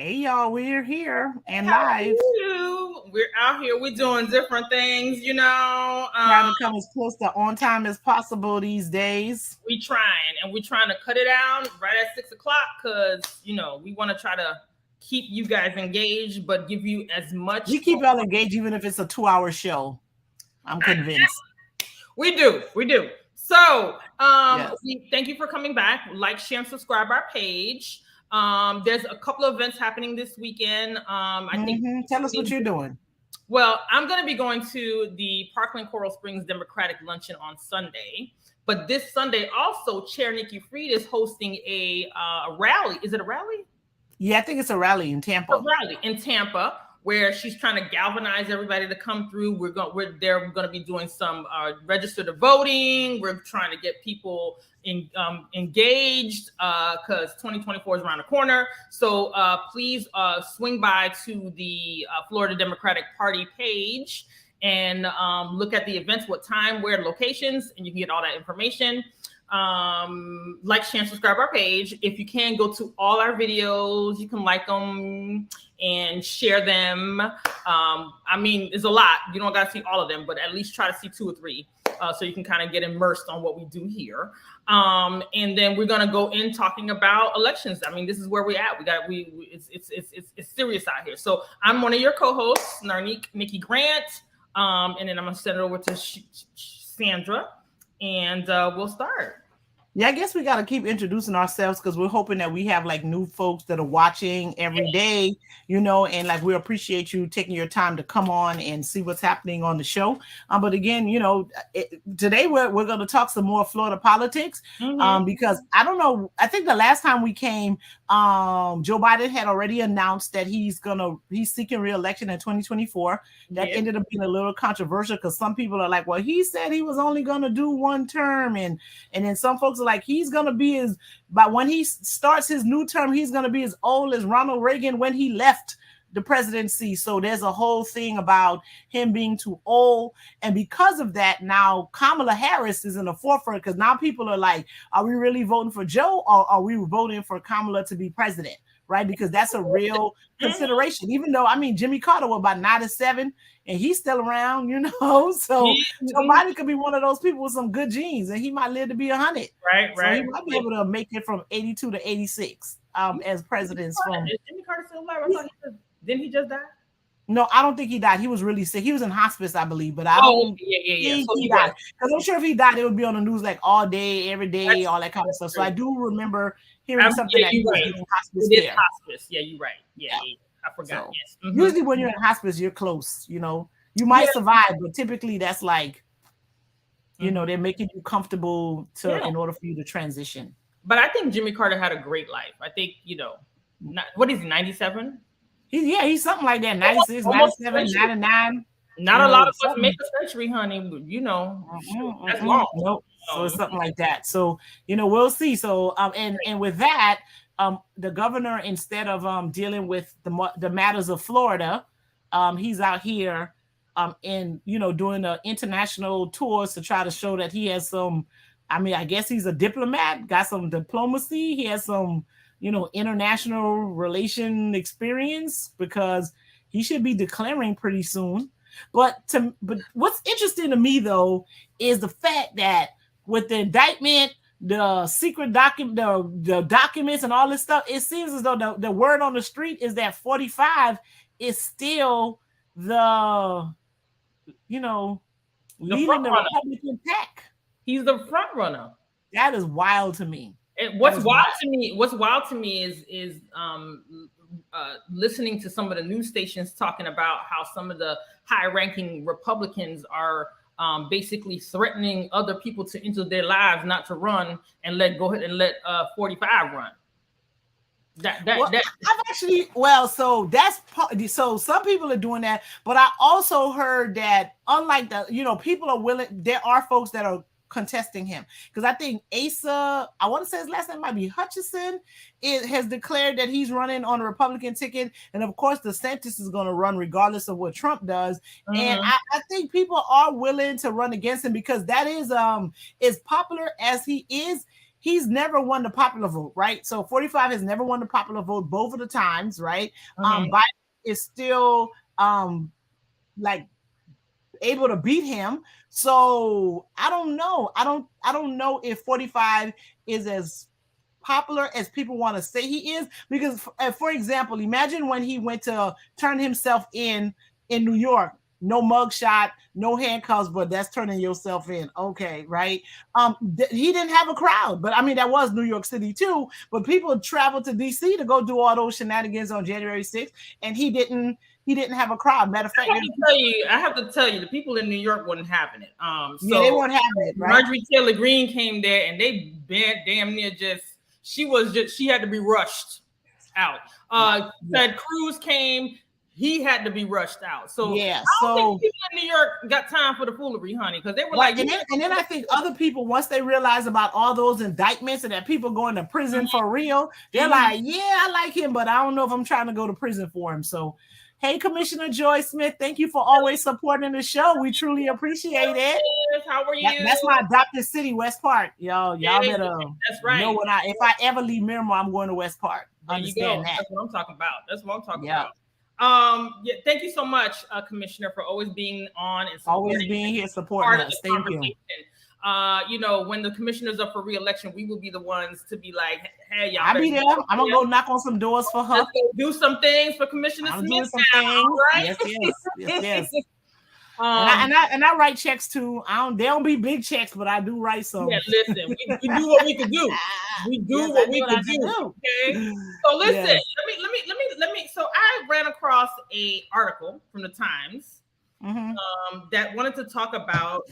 Hey y'all, we're here and How are live, you? We're out here. We're doing different things, trying to come as close to on time as possible these days. we're trying to cut it out right at 6 o'clock because we want to try to keep you guys engaged, but give you as much. We keep y'all engaged even if it's a 2-hour show. I'm convinced. We do. So, Yes. we thank you for coming back. Like, share, and subscribe our page. There's a couple of events happening this weekend. I think. Tell us what you're doing. Well, I'm going to be going to the Parkland Coral Springs Democratic Luncheon on Sunday. But this Sunday, also, Chair Nikki Fried is hosting a rally. Is it a rally? Yeah, I think it's a rally in Tampa. A rally in Tampa, where she's trying to galvanize everybody to come through. We're going to be doing some register to voting. We're trying to get people engaged because 2024 is around the corner. So please swing by to the Florida Democratic Party page and look at the events, what time, where, locations, and you can get all that information. Like, share, and subscribe our page. If you can, go to all our videos. You can like them and share them. I mean, it's a lot. You don't got to see all of them, but at least try to see 2 or 3 so you can kind of get immersed on what we do here. And then we're gonna go in talking about elections. I mean, this is where we're at. It's serious out here. So I'm one of your co-hosts, Narnique Nikki Grant, and then I'm gonna send it over to Sandra, and we'll start. Yeah, I guess we got to keep introducing ourselves because we're hoping that we have like new folks that are watching every day, and like we appreciate you taking your time to come on and see what's happening on the show. But again, today we're going to talk some more Florida politics because I don't know. I think the last time we came, Joe Biden had already announced that he's seeking re-election in 2024. That ended up being a little controversial because some people are like, well, he said he was only going to do 1 term, and then some folks like he's gonna be but when he starts his new term, he's gonna be as old as Ronald Reagan when he left the presidency. So there's a whole thing about him being too old, and because of that, now Kamala Harris is in the forefront because now people are like, are we really voting for Joe or are we voting for Kamala to be president? Right, because that's a real consideration. Even though, I mean, Jimmy Carter was about 97 and he's still around, So Joe Biden could be one of those people with some good genes, and he might live to be 100. Right. So he might be able to make it from 82 to 86 as presidents. Is Jimmy Carter still alive? Didn't he just die? No, I don't think he died. He was really sick. He was in hospice, I believe, but I don't think he died. Because I'm sure if he died, it would be on the news like all day, every day, all that kind of stuff. So I do remember hearing something that he was in hospice care. Hospice. Yeah, you're right. Yeah. I forgot. So, usually when you're in hospice, you're close. You might survive, but typically that's like, they're making you comfortable in order for you to transition. But I think Jimmy Carter had a great life. I think, what is he, 97? He's something like that, 96, 97, 99. Not a lot of us make a century, honey, but that's long. Nope. So it's something like that. So, we'll see. So, and with that, the governor, instead of dealing with the matters of Florida, he's out here and doing international tours to try to show that he has some, I guess he's a diplomat, got some diplomacy, he has some international relation experience because he should be declaring pretty soon. But what's interesting to me though is the fact that with the indictment, the secret document, the documents and all this stuff, it seems as though the word on the street is that 45 is still the leading the Republican pack. He's the front runner. That is wild to me. And what's wild to me is listening to some of the news stations talking about how some of the high-ranking Republicans are basically threatening other people to enter their lives not to run and let 45 run. So some people are doing that, but I also heard that unlike people are willing, there are folks that are contesting him because I think Asa, I want to say his last name might be Hutchison, it has declared that he's running on a Republican ticket, and of course DeSantis is going to run regardless of what Trump does. And I think people are willing to run against him because that is as popular as he is. he's never won the popular vote, right? So 45 has never won the popular vote both of the times, right? Biden is still like able to beat him. So I don't know. I don't know if 45 is as popular as people want to say he is, because for example, imagine when he went to turn himself in New York. No mugshot, no handcuffs, but that's turning yourself in. Okay, right? He didn't have a crowd, but I mean that was New York City too. But people traveled to DC to go do all those shenanigans on January 6th, and he didn't. He didn't have a crowd. Matter of fact, I have to tell you, the people in New York wasn't having it. Yeah, they weren't having it, right? Marjorie Taylor Greene came there, and they damn near she had to be rushed out. Ted Cruz came, he had to be rushed out. So yeah, I don't think people in New York got time for the foolery, honey, because they were like, and then I think other people, once they realize about all those indictments and that people going to prison for real, they're like, yeah, I like him, but I don't know if I'm trying to go to prison for him. So, hey, Commissioner Joy Smith, thank you for always supporting the show. We truly appreciate it. How are you? That's my adopted city, West Park. Y'all better that's right. know if I ever leave Miramar, I'm going to West Park. Understand that. That's what I'm talking about. Yeah, thank you so much, Commissioner, for always being on and always being here supporting us. Thank you. You know, when the commissioner's up for re-election, we will be the ones to be like, hey, y'all. I'll be there. I'm gonna go knock on some doors for her. Do some things for Commissioner Smith. Doing some things. Right? Yes. And I write checks too. They don't be big checks, but I do write some. Yeah, listen, we do what we can do. We do what we can do. Okay. So listen, let me. So I ran across a article from the Times that wanted to talk about.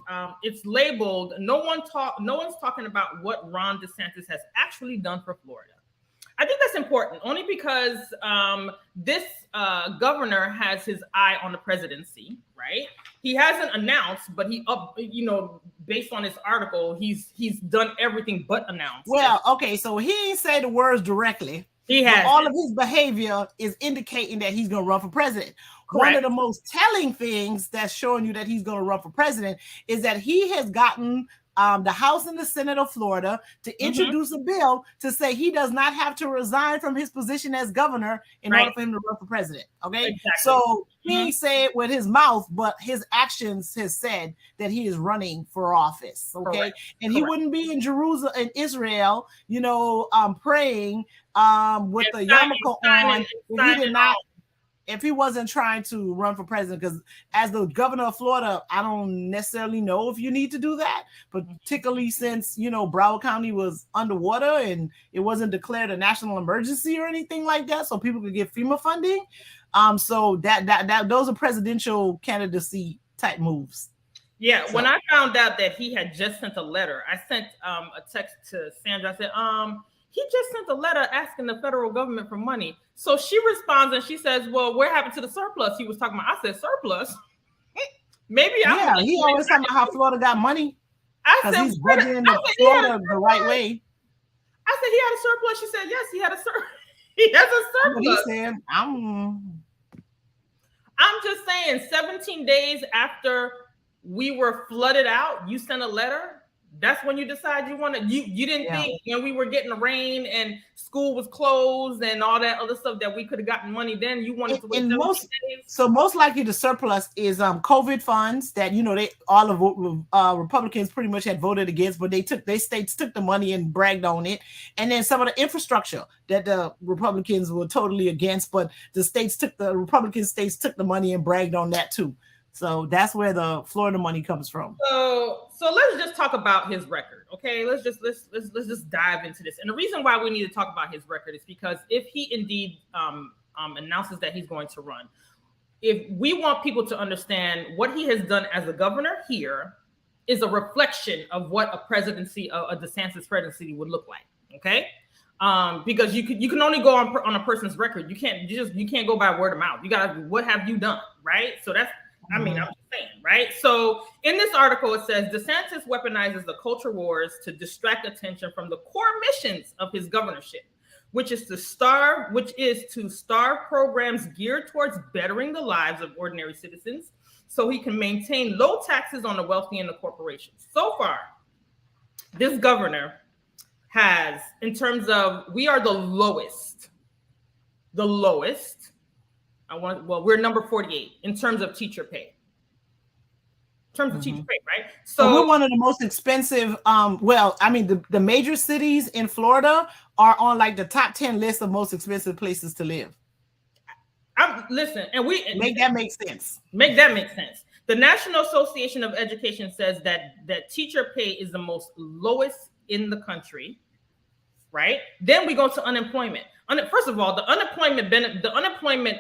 It's labeled No one's talking about what Ron DeSantis has actually done for Florida. I think that's important, only because this governor has his eye on the presidency, right? He hasn't announced, but based on this article, he's done everything but announce. Well, okay, so he ain't say the words directly. He has. All of his behavior is indicating that he's going to run for president. Correct. One of the most telling things that's showing you that he's going to run for president is that he has gotten the House and the Senate of Florida to introduce a bill to say he does not have to resign from his position as governor in order for him to run for president. Okay. Exactly. So he ain't say it with his mouth, but his actions has said that he is running for office. Okay. Correct. And he wouldn't be in Jerusalem, in Israel, praying with the yarmulke on if he did not. If he wasn't trying to run for president, because as the governor of Florida, I don't necessarily know if you need to do that, particularly since, Broward County was underwater and it wasn't declared a national emergency or anything like that, so people could get FEMA funding. So that those are presidential candidacy type moves. Yeah, so when I found out that he had just sent a letter, I sent a text to Sandra. I said, he just sent a letter asking the federal government for money. So she responds and she says, well, what happened to the surplus he was talking about? I said, surplus? Maybe he always talking about how Florida got money. Because he's budgeting Florida the right way. I said, he had a surplus. She said, yes, he had a surplus. He has a surplus. He said, I'm just saying, 17 days after we were flooded out, you sent a letter. That's when you decide you want to. You didn't think when we were getting the rain and school was closed and all that other stuff that we could have gotten money. Then you wanted to wait 17 days. So most likely the surplus is COVID funds that all of Republicans pretty much had voted against, but they states took the money and bragged on it, and then some of the infrastructure that the Republicans were totally against, but the Republican states took the money and bragged on that too. So that's where the Florida money comes from. So let's just talk about his record, okay? Let's just dive into this. And the reason why we need to talk about his record is because if he indeed announces that he's going to run, if we want people to understand what he has done as a governor here is a reflection of what a presidency, a DeSantis presidency would look like, okay? Because you can only go on a person's record. You can't go by word of mouth. You gotta, what have you done, right? So that's. I'm just saying, right? So in this article, it says DeSantis weaponizes the culture wars to distract attention from the core missions of his governorship, which is to starve programs geared towards bettering the lives of ordinary citizens so he can maintain low taxes on the wealthy and the corporations. So far, this governor has, in terms of, we are the lowest. We're number 48 in terms of teacher pay. In terms of teacher pay, right? So So we're one of the most expensive. Well, I mean, the major cities in Florida are on like the top 10 list of most expensive places to live. Listen, Make that make sense. Make that make sense. The National Association of Education says that teacher pay is the most lowest in the country, right? Then we go to unemployment. First of all, the unemployment,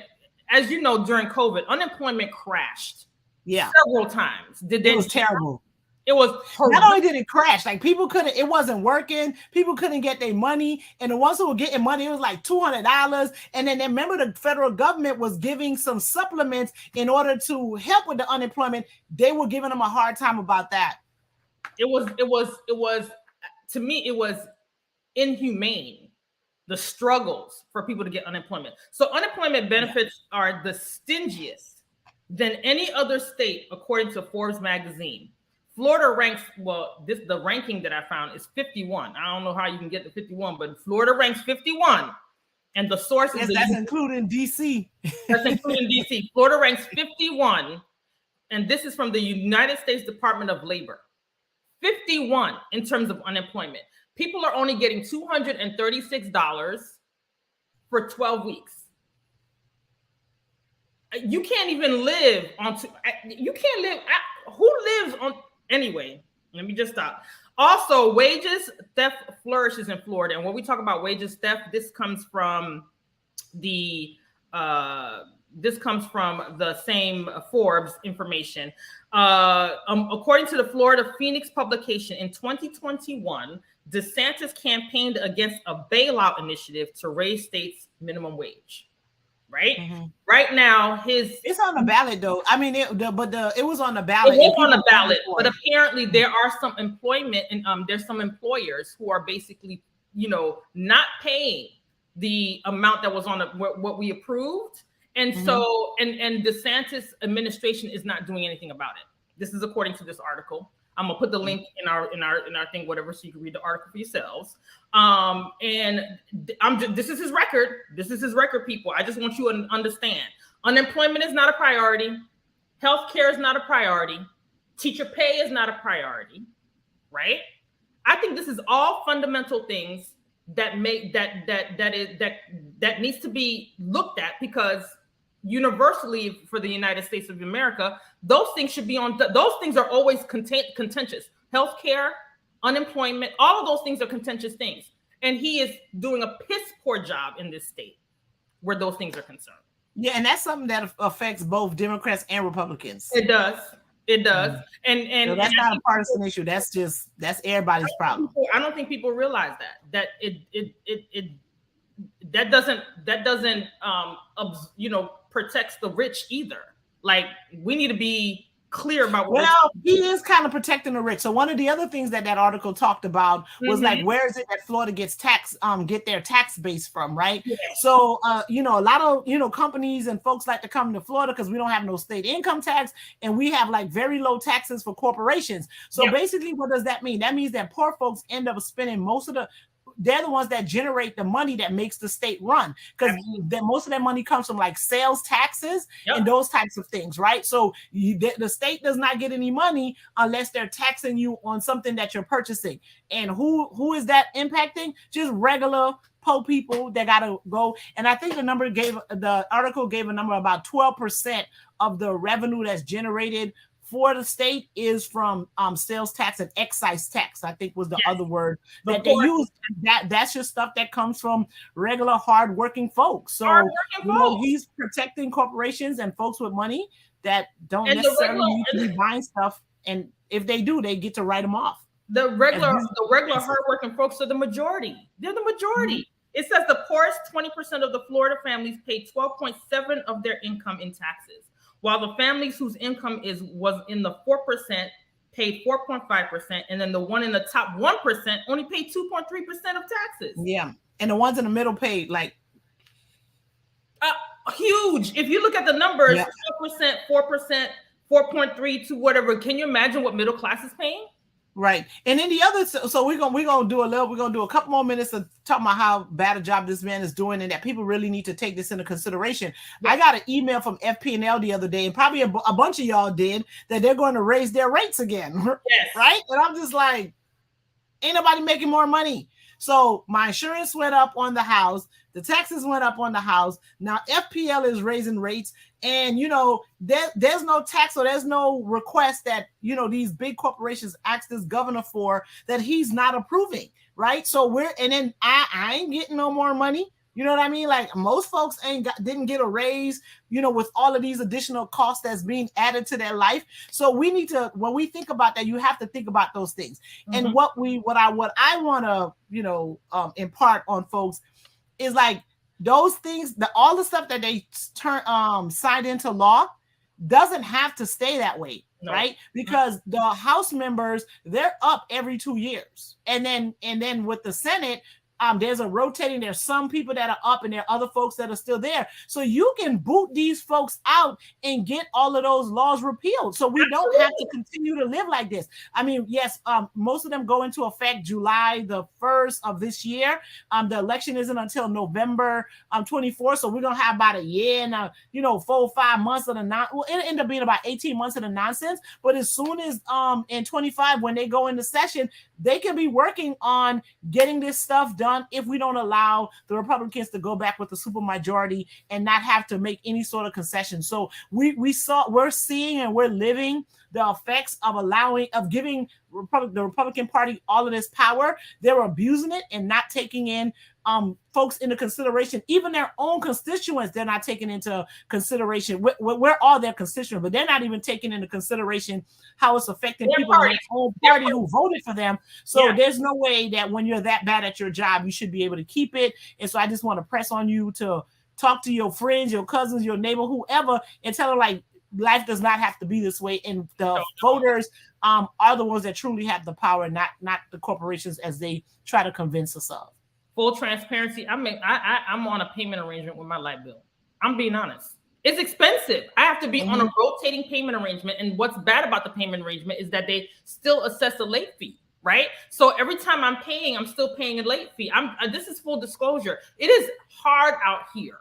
as you know, during COVID, unemployment crashed. Several times. It was terrible. It was horrible. Not only did it crash, like people couldn't, it wasn't working. People couldn't get their money. And the ones who were getting money, it was like $200. And then remember, the federal government was giving some supplements in order to help with the unemployment. They were giving them a hard time about that. It was, to me, it was inhumane, the struggles for people to get unemployment. So unemployment benefits are the stingiest than any other state, according to Forbes magazine. Florida ranks, the ranking that I found is 51. I don't know how you can get to 51, but Florida ranks 51. And the source is that's including DC. That's including DC. Florida ranks 51. And this is from the United States Department of Labor. 51 in terms of unemployment. People are only getting $236 for 12 weeks. You can't even live on, who lives on, anyway, let me just stop. Also, wages theft flourishes in Florida. And when we talk about wages theft, this comes from the same Forbes information. According to the Florida Phoenix publication, in 2021, DeSantis campaigned against a bailout initiative to raise states' minimum wage. Right? Mm-hmm. Right now, it's on the ballot though. I mean, it was on the ballot. It was on the ballot, but apparently there are some employment and there's some employers who are basically, not paying the amount that was on what we approved, and so and DeSantis administration is not doing anything about it. This is according to this article. I'm gonna put the link in our thing, whatever, so you can read the article for yourselves. And this is his record. This is his record, people. I just want you to understand. Unemployment is not a priority. Healthcare is not a priority. Teacher pay is not a priority, right? I think this is all fundamental things that make that needs to be looked at, because universally for the United States of America, those things should be on. Those things are always contentious. Healthcare, unemployment, all of those things are contentious things. And he is doing a piss poor job in this state where those things are concerned. Yeah, and that's something that affects both Democrats and Republicans. It does. And so that's not a partisan issue. That's everybody's problem. I don't think people realize that doesn't protects the rich either. Like, we need to be clear about what he is kind of protecting the rich. So one of the other things that article talked about was like, where is it that Florida gets get their tax base from, right? Yeah. So a lot of companies and folks like to come to Florida because we don't have no state income tax, and we have like very low taxes for corporations. So basically, what does that mean? That means that poor folks end up spending they're the ones that generate the money that makes the state run, because most of that money comes from like sales taxes and those types of things, right? So the state does not get any money unless they're taxing you on something that you're purchasing. And who is that impacting? Just regular poor people that gotta go. And I think the article gave a number about 12% of the revenue that's generated for the state is from sales tax and excise tax, I think was the other word that they use. That's just stuff that comes from regular hardworking folks. So he's protecting corporations and folks with money that don't necessarily need to be buying stuff. And if they do, they get to write them off. The regular hardworking folks are the majority. They're the majority. Mm-hmm. It says the poorest 20% of the Florida families pay 12.7% of their income in taxes, while the families whose income was in the 4% paid 4.5%, and then the one in the top 1% only paid 2.3% of taxes. Yeah, and the ones in the middle paid like huge. If you look at the numbers, 4%, 4%, 4.3 to whatever. Can you imagine what middle class is paying? Right. And then the other, so we're gonna do a couple more minutes of talking about how bad a job this man is doing, and that people really need to take this into consideration. I Yes. got an email from FP&L the other day, and probably a bunch of y'all did, that they're going to raise their rates again. Yes. Right. And I'm just like, ain't nobody making more money. So my insurance went up on the house. The taxes went up on the house. Now FPL is raising rates, and there's no tax, or there's no request that these big corporations ask this governor for that he's not approving, right? So and then I ain't getting no more money. You know what I mean? Like, most folks didn't get a raise, with all of these additional costs that's being added to their life. So we need to, when we think about that, you have to think about those things. Mm-hmm. And what I want to, impart on folks is like those things, all the stuff that they signed into law doesn't have to stay that way. No. Right? Because the House members, they're up every 2 years. And then with the Senate, there's some people that are up, and there are other folks that are still there. So you can boot these folks out and get all of those laws repealed. So we don't have to continue to live like this. I mean, yes, most of them go into effect July the 1st of this year. The election isn't until November 24th. So we're going to have about a year and 4 or 5 months of the it'll end up being about 18 months of the nonsense. But as soon as in 25, when they go into session, they can be working on getting this stuff done if we don't allow the Republicans to go back with the supermajority and not have to make any sort of concession. So we're seeing and we're living the effects of giving the Republican Party all of this power. They're abusing it and not taking in folks into consideration. Even their own constituents, they're not taking into consideration. We're all their constituents, but they're not even taking into consideration how it's affecting people in their own party who voted for them. So there's no way that when you're that bad at your job, you should be able to keep it. And so I just want to press on you to talk to your friends, your cousins, your neighbor, whoever, and tell them, like, life does not have to be this way. And the voters are the ones that truly have the power, not the corporations as they try to convince us of. Full transparency. I'm on a payment arrangement with my light bill. I'm being honest. It's expensive. I have to be on a rotating payment arrangement. And what's bad about the payment arrangement is that they still assess a late fee, right? So every time I'm paying, I'm still paying a late fee. This is full disclosure. It is hard out here.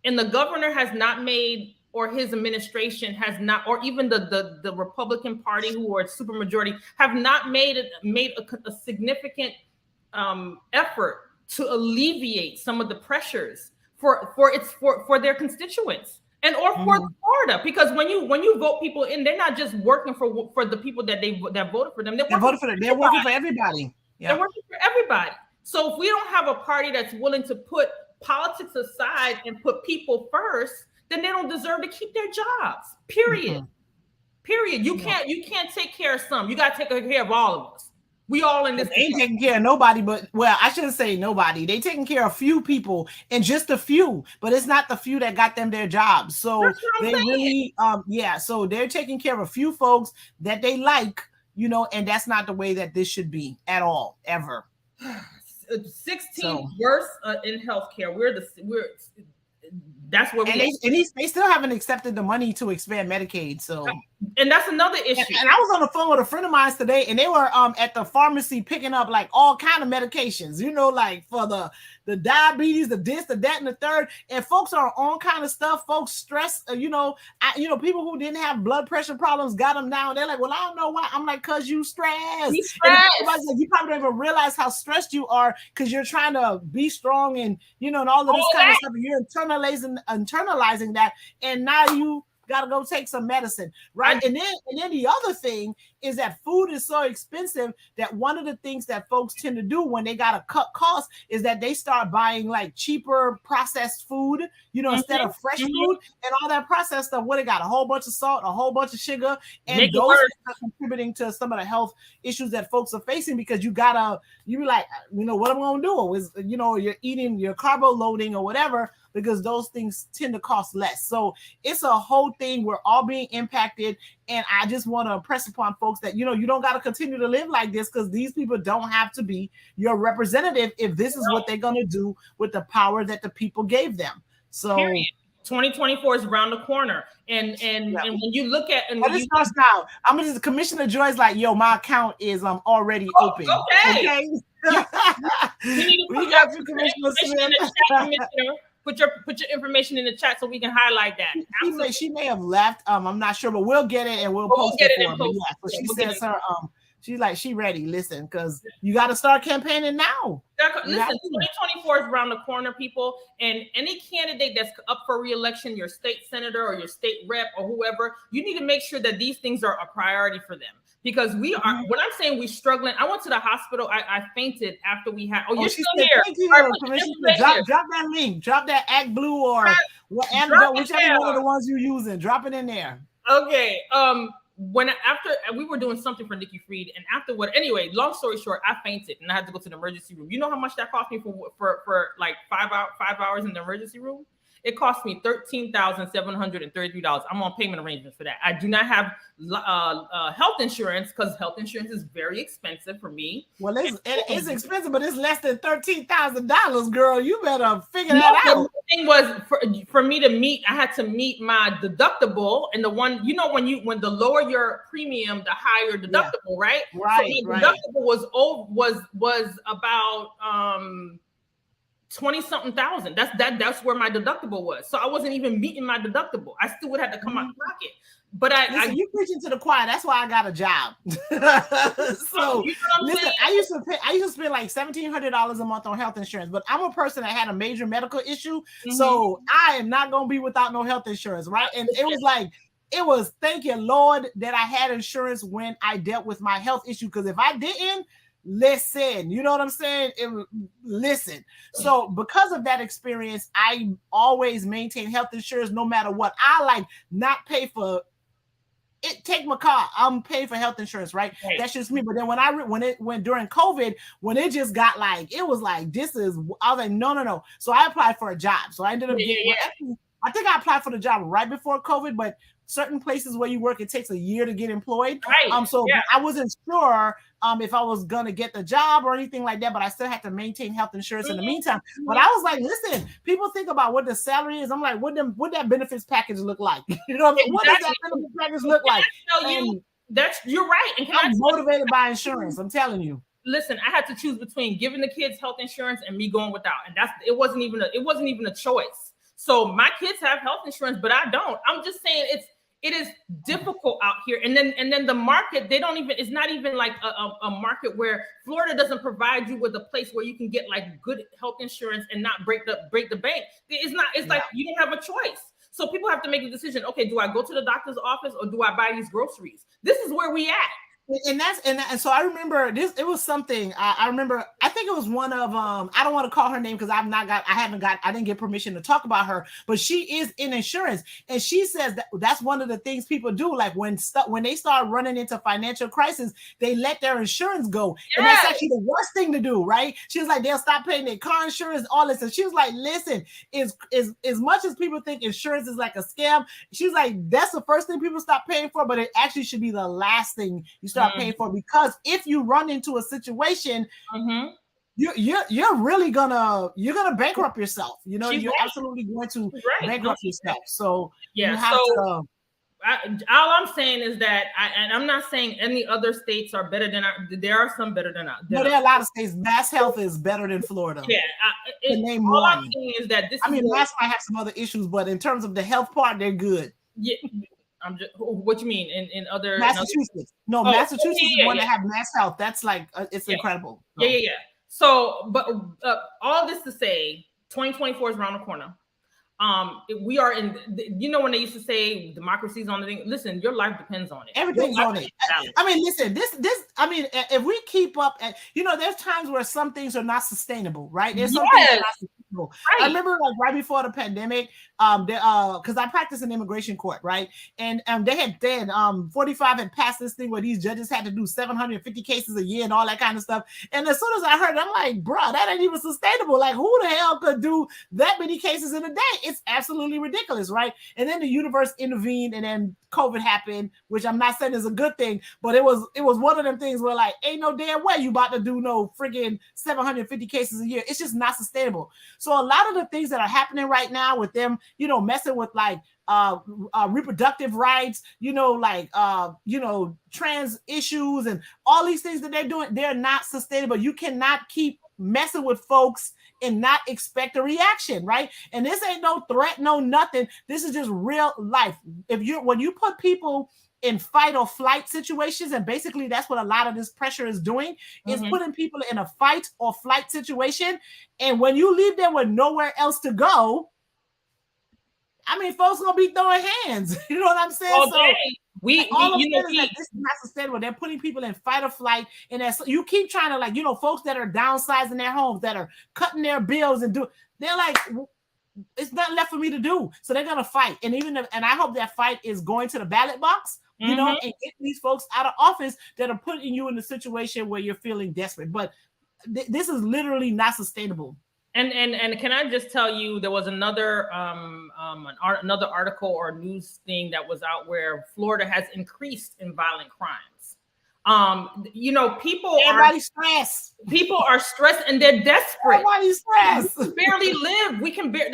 And the governor has not made, or his administration has not, or even the Republican Party, who are supermajority, have not made a significant effort to alleviate some of the pressures for their constituents and or for Florida. Because when you vote people in, they're not just working for the people that voted for them. They're working for everybody. Yeah. They're working for everybody. So if we don't have a party that's willing to put politics aside and put people first, then they don't deserve to keep their jobs. Period. Period. You can't take care of some. You got to take care of all of us. We all in this. They ain't taking care of nobody, I shouldn't say nobody. They taking care of few people, and just a few, but it's not the few that got them their jobs. So they really, so they're taking care of a few folks that they like, and that's not the way that this should be at all, ever. 16 worse in healthcare. That's where they still haven't accepted the money to expand Medicaid. So, and that's another issue. And I was on the phone with a friend of mine today, and they were at the pharmacy picking up like all kind of medications, like for the diabetes, the this, the that, and the third. And folks are on kind of stuff. Folks stress, people who didn't have blood pressure problems got them now. They're like, well, I don't know why. I'm like, cause you stressed. You probably don't even realize how stressed you are because you're trying to be strong and and all of this kind of stuff. And you're internalizing that, and now you got to go take some medicine, right? And then the other thing is that food is so expensive that one of the things that folks tend to do when they got to cut costs is that they start buying like cheaper processed food, instead of fresh food, and all that processed stuff. What it got? A whole bunch of salt, a whole bunch of sugar, and those are contributing to some of the health issues that folks are facing because you be like, what am I going to do? Is you're eating your carbo loading or whatever, because those things tend to cost less. So it's a whole thing. We're all being impacted. And I just want to impress upon folks that, you don't got to continue to live like this because these people don't have to be your representative if this is what they're going to do with the power that the people gave them. So 2024 is around the corner, and when you look at and but it starts now. I'm gonna just Commissioner Joy's like, yo, my account is already open. Okay. You need to we got you, Commissioner Smith. Put your information in the chat so we can highlight that. She may have left. I'm not sure, but we'll get it and we'll post it for her. Yeah, so she says her she's like, she ready. Listen, because you got to start campaigning now. Listen, 2024 is around the corner, people. And any candidate that's up for re-election, your state senator or your state rep or whoever, you need to make sure that these things are a priority for them. Because we are, when I'm saying we're struggling, I went to the hospital. I fainted after we had. Oh, you're still here. Thank you, Commissioner. Drop that link. Drop that Act Blue or whichever one of the ones you're using. Drop it in there. Okay. After we were doing something for Nikki Fried, and afterward, anyway, long story short, I fainted and I had to go to the emergency room. You know how much that cost me for like 5 hours in the emergency room? It cost me $13,733. I'm on payment arrangements for that. I do not have health insurance because health insurance is very expensive for me. Well, it's expensive, but it's less than $13,000, girl. You better figure that out. The thing was for me to meet, I had to meet my deductible, and the one when the lower your premium, the higher deductible, right? Right. So my deductible was about 20-something thousand. That's where my deductible was. So I wasn't even meeting my deductible. I still would have to come out of pocket. But you preaching to the choir. That's why I got a job. So listen, I used to spend like $1,700 a month on health insurance, but I'm a person that had a major medical issue. So I am not gonna be without no health insurance, right? And it was thank you, Lord, that I had insurance when I dealt with my health issue. Because if I didn't, listen, you know what I'm saying? Listen. So because of that experience, I always maintain health insurance no matter what. I like not pay for it. Take my car. I'm paying for health insurance, right? That's just me. But then when during COVID, when it just got like, it was like, I was like, no. So I applied for a job. So I ended up I think I applied for the job right before COVID, but certain places where you work, it takes a year to get employed. I wasn't sure if I was gonna get the job or anything like that, but I still had to maintain health insurance in the meantime. But I was like, listen, people think about what the salary is. I'm like, what that benefits package look like? You know what I mean? What does that benefits package look like? You're right. And I'm motivated by insurance. I'm telling you. Listen, I had to choose between giving the kids health insurance and me going without, and it wasn't even a choice. So my kids have health insurance, but I don't. I'm just saying it is difficult out here. And then the market, it's not even like a market where Florida doesn't provide you with a place where you can get like good health insurance and not break the bank. It's like you don't have a choice. So people have to make a decision. Okay, do I go to the doctor's office or do I buy these groceries? This is where we at. And so I remember this. It was something I remember. I think it was one of I don't want to call her name because I didn't get permission to talk about her. But she is in insurance, and she says that's one of the things people do. Like when they start running into financial crisis, they let their insurance go, and that's actually the worst thing to do, right? She was like they'll stop paying their car insurance, all this, and she was like, listen, is as much as people think insurance is like a scam, she was like that's the first thing people stop paying for, but it actually should be the last thing you start paying for, because if you run into a situation, you're really gonna bankrupt yourself. You know, you're absolutely going to bankrupt yourself. So you have to. All I'm saying is that, and I'm not saying any other states are better than there are some better than ours. No, there are a lot of states. Mass Health is better than Florida. All I'm saying is that Mass might have some other issues, but in terms of the health part, they're good. Yeah. What you mean in other Massachusetts? Massachusetts is the one that have Mass Health. That's like it's incredible. So. Yeah. So, but all this to say, 2024 is around the corner. We are in. When they used to say democracy's on the thing. Listen, your life depends on it. Everything's on it. I mean, listen. This. I mean, if we keep up, there's times where some things are not sustainable, right? There's some things that are not sustainable. Right. I remember like right before the pandemic, because I practiced in immigration court, right? And they had 45 had passed this thing where these judges had to do 750 cases a year and all that kind of stuff. And as soon as I heard it, I'm like, bro, that ain't even sustainable. Like, who the hell could do that many cases in a day? It's absolutely ridiculous, right? And then the universe intervened, and then COVID happened, which I'm not saying is a good thing, but it was one of them things where like ain't no damn way you about to do no freaking 750 cases a year. It's just not sustainable. So a lot of the things that are happening right now with them, messing with like reproductive rights, trans issues and all these things that they're doing, they're not sustainable. You cannot keep messing with folks and not expect a reaction, right? And this ain't no threat, no nothing. This is just real life. When you put people in fight or flight situations, and basically that's what a lot of this pressure is doing, is putting people in a fight or flight situation. And when you leave them with nowhere else to go, I mean, folks gonna be throwing hands. You know what I'm saying? All so day. This is not sustainable. They're putting people in fight or flight, and you keep trying to folks that are downsizing their homes, that are cutting their bills and they're like, it's nothing left for me to do. So they're gonna fight, and I hope that fight is going to the ballot box, and get these folks out of office that are putting you in a situation where you're feeling desperate. But this is literally not sustainable. And can I just tell you, there was another another article or news thing that was out where Florida has increased in violent crimes. Everybody's stressed. People are stressed and they're desperate. Everybody's stressed. We can barely live.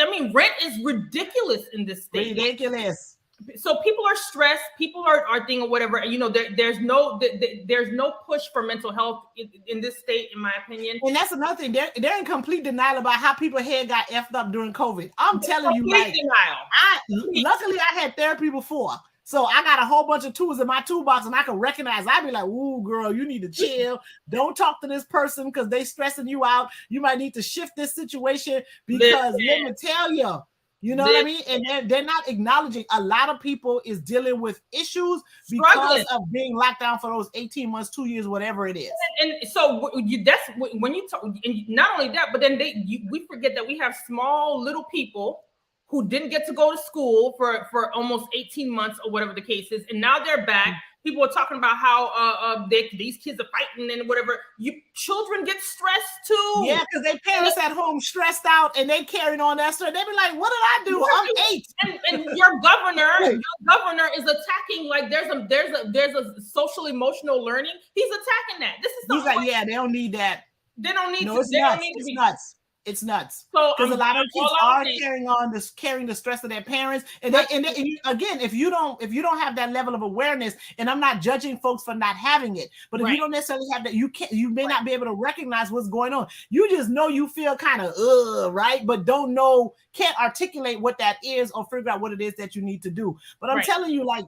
I mean, rent is ridiculous in this state. Ridiculous. So people are stressed. People are thinking or whatever. There's no push for mental health in this state, in my opinion. And that's another thing. They're in complete denial about how people head got effed up during COVID. I'm telling you, like, luckily I had therapy before, so I got a whole bunch of tools in my toolbox, and I can recognize. I'd be like, "Ooh, girl, you need to chill. Don't talk to this person because they stressing you out. You might need to shift this situation because let me tell you." You know what I mean? And they're not acknowledging a lot of people is dealing with issues because of being locked down for those 18 months, 2 years, whatever it is. And so that's when you talk, and not only that, but then we forget that we have small little people who didn't get to go to school for almost 18 months or whatever the case is. And now they're back. People are talking about how these kids are fighting and whatever. Children get stressed too. Yeah, because their parents at home stressed out and they carrying on that stuff. They be like, "What did I do? I'm 8." And your governor is attacking. Like there's a social emotional learning. He's attacking that. This is like, they don't need that. They don't need. No, it's nuts. It's nuts. So because a lot of kids are carrying the stress of their parents, and again, if you don't have that level of awareness, and I'm not judging folks for not having it, but if you don't necessarily have that, you may not be able to recognize what's going on. You just know you feel kind of right, but can't articulate what that is or figure out what it is that you need to do. But I'm telling you, like,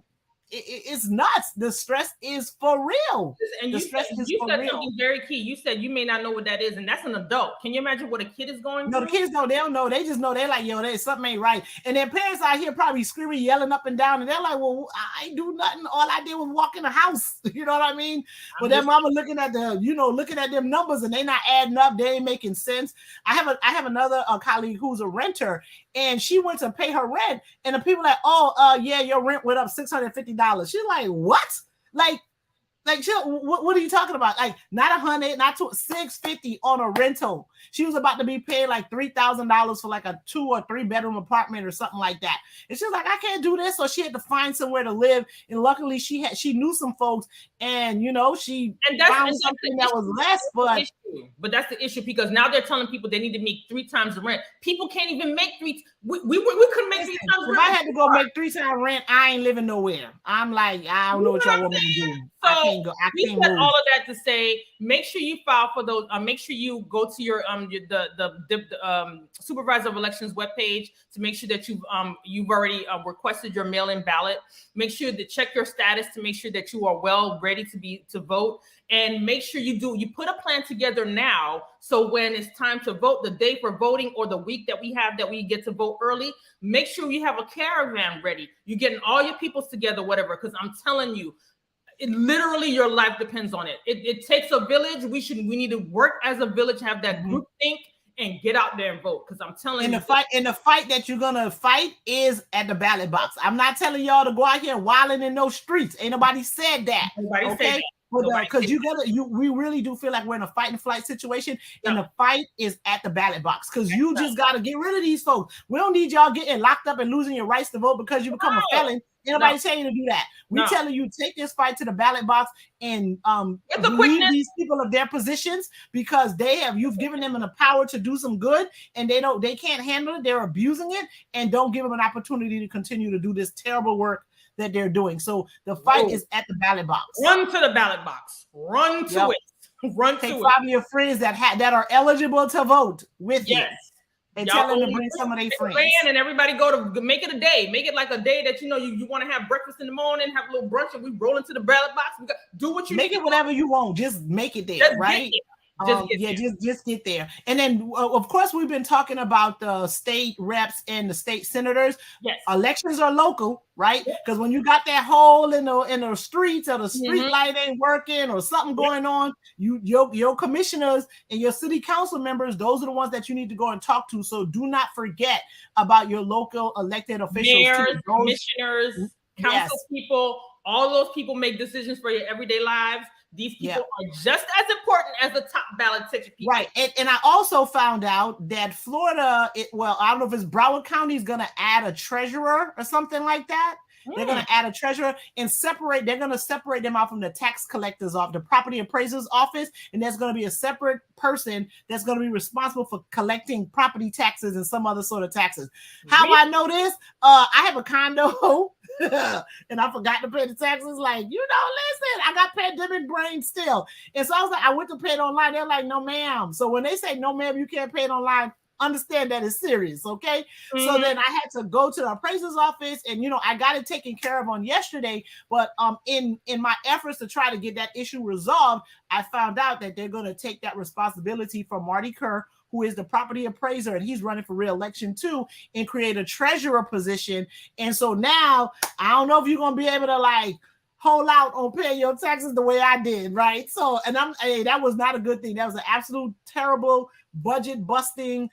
it's nuts. The stress is for real. And you said something very key. You said you may not know what that is, and that's an adult. Can you imagine what a kid is going through? No, the kids don't. They don't know. They just know. They're like, something ain't right. And their parents out here probably screaming, yelling up and down, and they're like, well, I ain't do nothing. All I did was walk in the house. You know what I mean? But their mama looking at them numbers, and they not adding up. They ain't making sense. I have another colleague who's a renter, and she went to pay her rent, and the people like, your rent went up $650. She's like, what? Like, what are you talking about? Like, not 100, not $650 on a rental. She was about to be paid like $3,000 for like a 2 or 3 bedroom apartment or something like that. And she was like, I can't do this. So she had to find somewhere to live. And luckily she knew some folks, and she found something that was less. But that's the issue, because now they're telling people they need to make 3 times the rent. People can't even make we couldn't make 3 times the rent. If I had to go make 3 times rent, I ain't living nowhere. I'm like, I don't know what y'all want me to do. So I can't go. we said all of that to say, make sure you file for those. Make sure you go to your the supervisor of elections webpage to make sure that you've already requested your mail-in ballot. Make sure to check your status to make sure that you are well ready to vote, and make sure you put a plan together now. So when it's time to vote, the day for voting or the week that we get to vote early, make sure you have a caravan ready. You're getting all your peoples together, whatever. Because I'm telling you, literally your life depends on it. It takes a village. We need to work as a village, have that group think, and get out there and vote. Because I'm telling you, the fight that you're gonna fight is at the ballot box. I'm not telling y'all to go out here wilding in those streets. Ain't nobody said that. Nobody said that. Because we really do feel like we're in a fight and flight situation, and the fight is at the ballot box. Because you just got to get rid of these folks. We don't need y'all getting locked up and losing your rights to vote because you become a felon. Nobody telling you to do that. We telling you take this fight to the ballot box and relieve these people of their positions because you've given them the power to do some good, and they can't handle it. They're abusing it, and don't give them an opportunity to continue to do this terrible work that they're doing. So the fight is at the ballot box. Run to the ballot box. Run to it. Run Take to 5 of your friends that are eligible to vote with you. And tell them to bring some of their friends. And everybody go to make it a day. Make it like a day that you want to have breakfast in the morning, have a little brunch, and we roll into the ballot box. Do what you make it whatever you want. Just make it there, right? Just get there. And then of course we've been talking about the state reps and the state senators. Yes. Elections are local, right? Because when you got that hole in the streets or the street light ain't working or something going on, your commissioners and your city council members, those are the ones that you need to go and talk to. So do not forget about your local elected officials, mayors, commissioners, council people. All those people make decisions for your everyday lives. These people are just as important as the top ballot ticket people. Right. And I also found out that Florida, I don't know if it's Broward County is going to add a treasurer or something like that. They're going to add a treasurer and they're going to separate them out from the tax collector's office, the property appraiser's office. And there's going to be a separate person that's going to be responsible for collecting property taxes and some other sort of taxes. How I know this? I have a condo and I forgot to pay the taxes. Like, listen, I got pandemic brain still. And so I was like, I went to pay it online. They're like, no, ma'am. So when they say, no, ma'am, you can't pay it online, understand that it's serious, okay? So then I had to go to the appraiser's office, and I got it taken care of on yesterday. But in my efforts to try to get that issue resolved, I found out that they're going to take that responsibility from Marty Kerr, who is the property appraiser, and he's running for re-election too, and create a treasurer position. And so now I don't know if you're going to be able to hold out on paying your taxes the way I did, right? So, and that was not a good thing. That was an absolute terrible budget busting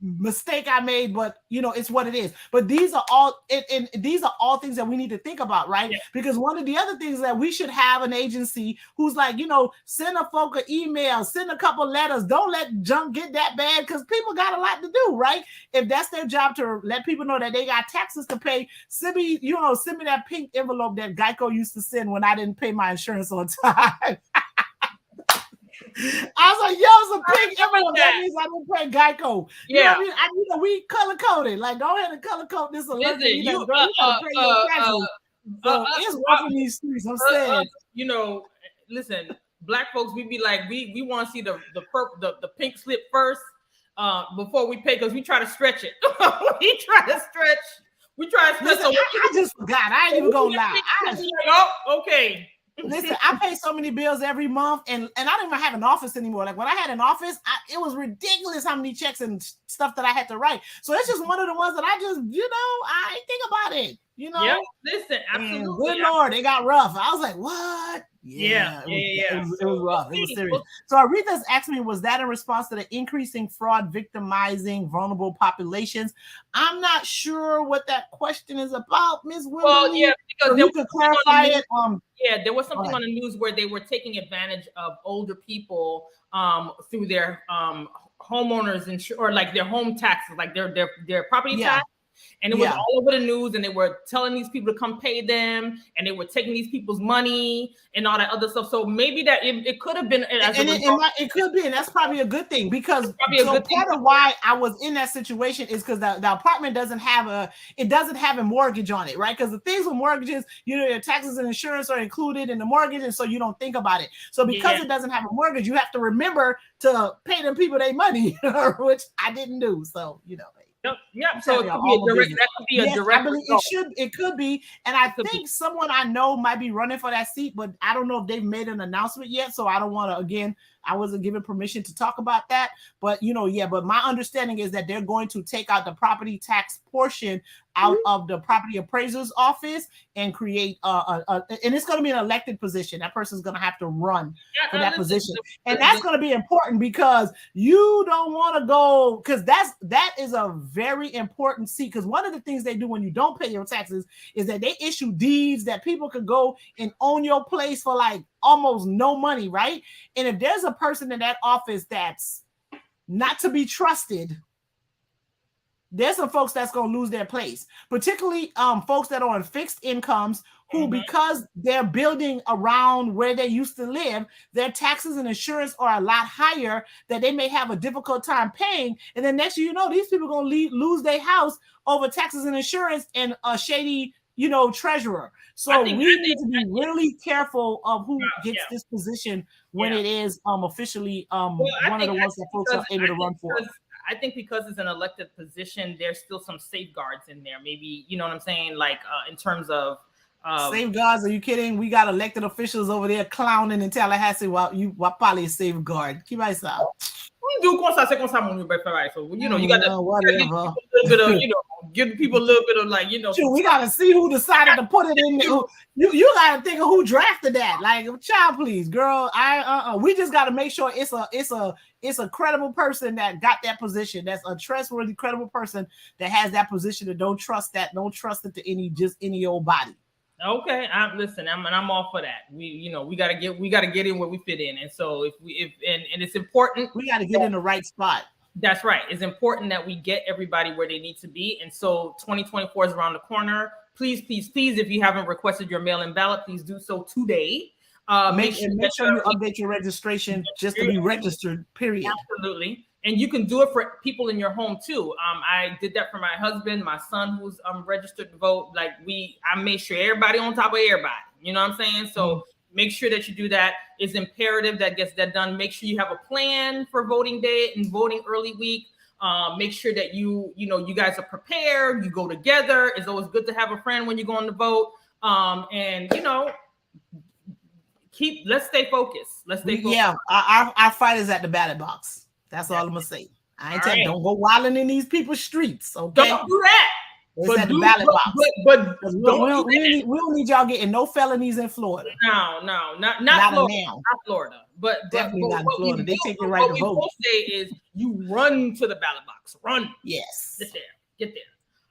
mistake I made, but it's what it is. But these are all things that we need to think about, right? Because one of the other things that we should have an agency who's like, send a folk an email, send a couple letters. Don't let junk get that bad, because people got a lot to do, right? If that's their job to let people know that they got taxes to pay, send me that pink envelope that Geico used to send when I didn't pay my insurance on time. I was like, it's a pink envelope. That means I don't pay Geico. You know what I mean? We color coded. Like, go ahead and color code this alert. So it's rough in these streets. I'm saying. Listen, Black folks, we be like, we want to see the pink slip first before we pay, because we try to stretch it. We try to stretch. Listen, I just forgot. I ain't even gonna lie. Okay. Listen, I pay so many bills every month, and I don't even have an office anymore. Like, when I had an office, it was ridiculous how many checks and stuff that I had to write. So it's just one of the ones that I just, I ain't think about it. Yeah, listen, absolutely. And good Lord, they got rough. I was like, what? It was rough. It was serious. So Aretha's asked me, was that in response to the increasing fraud victimizing vulnerable populations? I'm not sure what that question is about, Ms. Wimberly. Well, because you could clarify it. There was something on the news where they were taking advantage of older people through their homeowners or like their home taxes, like their property tax. And it was all over the news, and they were telling these people to come pay them, and they were taking these people's money and all that other stuff. So maybe that it could have been, it could be, and that's probably a good thing, because part of why I was in that situation is because the apartment doesn't have a mortgage on it, right? Because the things with mortgages, your taxes and insurance are included in the mortgage, and so you don't think about it. So because it doesn't have a mortgage, you have to remember to pay them people their money, which I didn't do. So Yep. So it could be a direct. It could be, and I think someone I know might be running for that seat, but I don't know if they've made an announcement yet. So I don't want to I wasn't given permission to talk about that. But but my understanding is that they're going to take out the property tax portion out of the property appraiser's office and create and it's going to be an elected position. That person's going to have to run for that position, and that's going to be important because you don't want to go, because that is a very important seat. Because one of the things they do when you don't pay your taxes is that they issue deeds that people could go and own your place for like almost no money, right? And if there's a person in that office that's not to be trusted, there's some folks that's going to lose their place, particularly folks that are on fixed incomes who, because they're building around where they used to live, their taxes and insurance are a lot higher that they may have a difficult time paying. And then next thing you know, these people are going to lose their house over taxes and insurance and a shady, treasurer. So we need to be really careful of who gets this position when it is officially one of the ones that folks are able to run for. I think because it's an elected position, there's still some safeguards in there. Maybe, you know what I'm saying? Like in terms of safeguards. Are you kidding? We got elected officials over there clowning in Tallahassee while probably a safeguard. Keep my side. So, you got you got to give people a little bit of like, Sure, we got to see who decided to put it in there. You got to think of who drafted that. Like, child, please, girl. We just got to make sure it's a credible person that got that position. That's a trustworthy, credible person that has that position, and don't trust it to any old body. Okay, I'm all for that. We gotta get in where we fit in, and so if it's important, we got to get in the right spot. That's right. It's important that we get everybody where they need to be, and so 2024 is around the corner. Please, if you haven't requested your mail-in ballot, please do so today. Make sure you update your registration just to be registered. Period. Absolutely. And you can do it for people in your home too. I did that for my husband, my son, who's registered to vote. Like I made sure everybody on top of everybody. You know what I'm saying? So make sure that you do that. It's imperative that gets that done. Make sure you have a plan for voting day and voting early week. Make sure that you guys are prepared. You go together. It's always good to have a friend when you're going to vote. Let's stay focused. Yeah, our fight is at the ballot box. That's all I'm gonna say. I ain't telling you, don't go wilding in these people's streets. Okay, don't do that. It's at the ballot box. But we don't need y'all getting no felonies in Florida. No, not Florida. Not Florida. But definitely not in Florida. They take your right to vote. What we will say is you run to the ballot box. Run. Yes. Get there.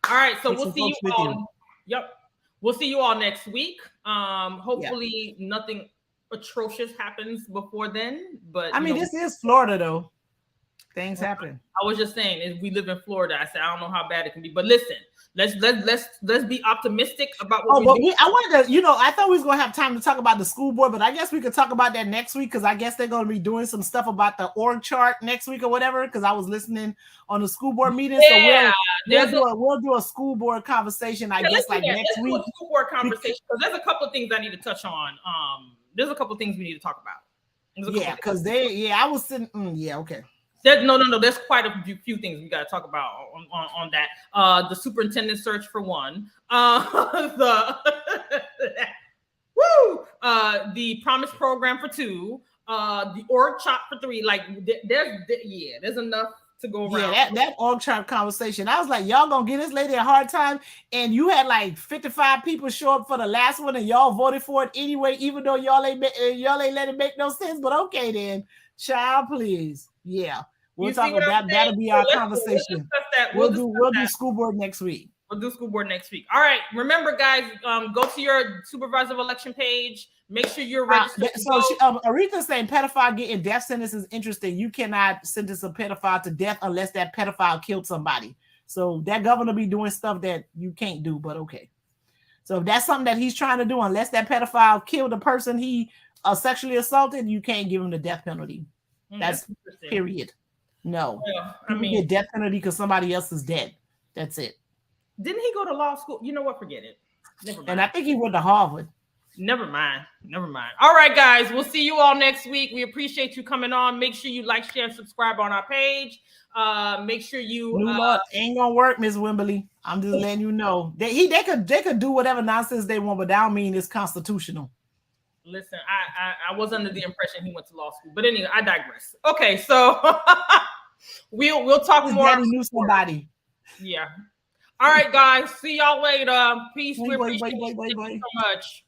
All right. So we'll see you all. Yep. We'll see you all next week. Hopefully nothing atrocious happens before then. But I mean, this is Florida though. Things happen. I was just saying, if we live in Florida, I said I don't know how bad it can be, but listen, let's be optimistic about what we do. I wanted to, I thought we was gonna have time to talk about the school board, but I guess we could talk about that next week because I guess they're gonna be doing some stuff about the org chart next week or whatever. Because I was listening on the school board meeting, so we'll do a school board conversation. I guess like next week. School board conversation because there's a couple of things I need to touch on. There's a couple of things we need to talk about. Yeah, because I was sitting. Okay. No. There's quite a few things we got to talk about on that. The superintendent search for one. The promise program for two. The org chart for three. Like there's enough to go around. Yeah, that org chart conversation. I was like, y'all gonna give this lady a hard time, and you had like 55 people show up for the last one, and y'all voted for it anyway, even though y'all ain't let it make no sense. But okay, then, child, please, yeah. We'll talk about that. That'll be our conversation. We'll do school board next week. We'll do school board next week. All right. Remember, guys, go to your supervisor of election page. Make sure you're registered. Aretha's saying pedophile getting death sentence is interesting. You cannot sentence a pedophile to death unless that pedophile killed somebody. So that governor be doing stuff that you can't do, but okay. So if that's something that he's trying to do, unless that pedophile killed the person he sexually assaulted, you can't give him the death penalty. That's period. No, you get death penalty because somebody else is dead. That's it. Didn't he go to law school? You know what? Forget it. Never mind. And I think he went to Harvard. Never mind. All right, guys. We'll see you all next week. We appreciate you coming on. Make sure you like, share, and subscribe on our page. Make sure you. Ain't gonna work, Miss Wimberly. I'm just letting you know. They could do whatever nonsense they want, but that don't mean it's constitutional. Listen, I was under the impression he went to law school, but anyway, I digress. Okay, so we'll talk His more. daddy knew somebody. Yeah. All right, guys. See y'all later. Peace. Bye, We bye, bye, appreciate bye, you. bye, Thank you bye. so much.